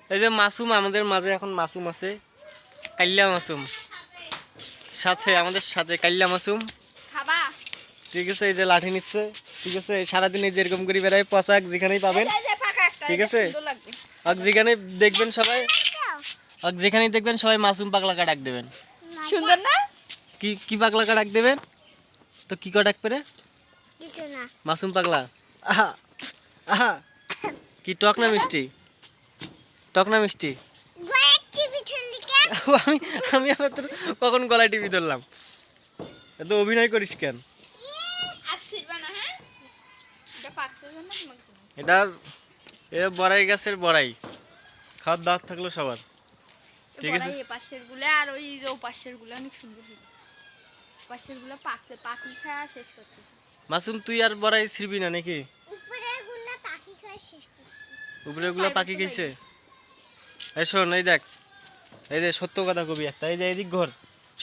এই যে মাসুম আমাদের মাঝে এখন মাসুম আছে, কাল্লা মাসুম সাথে আমাদের সাথে কাল্লা মাসুম। খাবা ঠিক আছে, এই যে লাঠি নিচ্ছে। ঠিক আছে, সারাদিন এই যেরকম করে বেড়ায় পোশাক যেখানেই পাবেন। ঠিক আছে, আর যেখানে দেখবেন সবাই, আর যেখানেই দেখবেন সবাই মাসুম পাগলাকে ডাক দেবেন। সুন্দর না? কি কি পাগলাকে ডাক দেবেন? তো কি করে ডাক পেরে? মাসুম পাগলা। আহা আহা। কি টক না মিষ্টি? টক না মিষ্টি? আমি আমি আবার তোর কখন গলায় টিভি ধরলাম? এত অভিনয় করিস কেন? এটা এটা বড়াই গাছের বড়াই, খাওয়ার দাওয়াত থাকলো সবার। ঠিক আছে, পাশের গুলো আর ওই যে পাশের গুলো অনেক সুন্দর হয়েছে। পাশের গুলো পাকছে, পাখি খাওয়া শেষ করতেছে। মাসুম তুই আর বড়াই ছিড়বি না নাকি? উপরে গুলা পাখি খাইছে। এই শোন, এই দেখ, এই যে সত্য কথা কবি একটা, এই যে এদিক ঘর,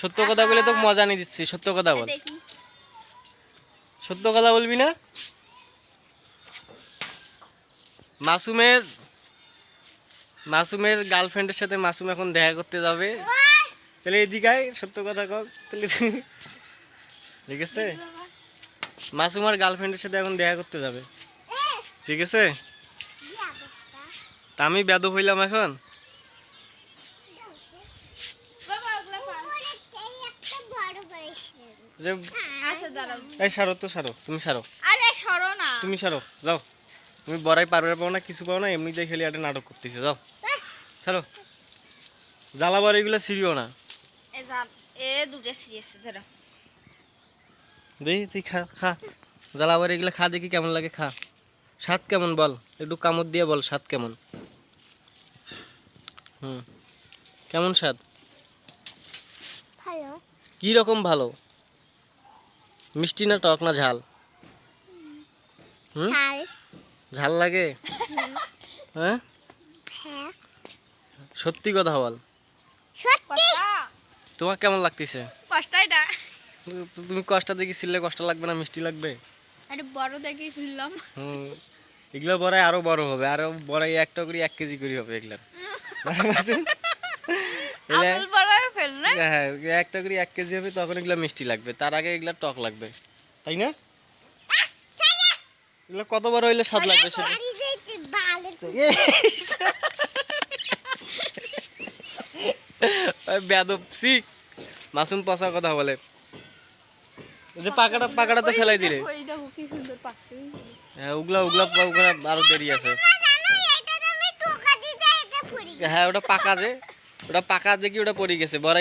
সত্য কথা বলে তোকে মজা নিয়ে দিচ্ছি। সত্য কথা বল, সত্য কথা বলবি না? মাসুমের মাসুমের গার্লফ্রেন্ডের সাথে মাসুম এখন দেখা করতে যাবে। তাহলে এদিকে আয়, সত্য কথা কর তাহলে। ঠিক আছে, মাসুম আর গার্লফ্রেন্ডের সাথে এখন দেখা করতে যাবে। ঠিক আছে, তা আমি বেদব হইলাম এখন। এই সারো তো, সারো তুমি, সারো তুমি, সারো যাও। তুমি বড়াই পারবে পাও না, কিছু পাও না, এমনিতে খেলে একটা নাটক করতেছে। যাও সারো, জ্বালা বাড়িগুলো ছিড়িও না। দেখি তুই খা, খা জ্বালা বাড়িগুলো খা, দেখি কেমন লাগে, খা। স্বাদ কেমন বল, একটু কামড় দিয়ে বল স্বাদ কেমন। কেমন স্বাদ? কি রকম ভালো? মিষ্টি না টক না ঝাল? ঝাল লাগে? হ্যাঁ, সত্যি কথা বল, তোমার কেমন লাগতেছে? তুমি কষ্ট দেখি ছিলে, কষ্ট লাগবে না? মিষ্টি লাগবে? বড় দেখে শুনলাম। এগুলো বড়াই আরো বড় হবে, আরো বড়াই একটা করে 1 কেজি করে হবে এগুলার। হ্যাঁ, একটা করে 1 কেজি হবে, তখন এগুলো মিষ্টি লাগবে, তার আগে এগুলা টক লাগবে, তাই না? এগুলো কত বড় হইলে স্বাদ লাগবে সেটা? বেয়াদব শিখ। মাসুম পচা কথা বলে। যে পাকাটা তো ফেলাই দিলে। হ্যাঁ, উগলা উগলা উগলা আরো দেরি আছে। হ্যাঁ, ওটা পাকা যে, ওটা পাকা দেখি ওটা পড়ে গেছে, বড়াই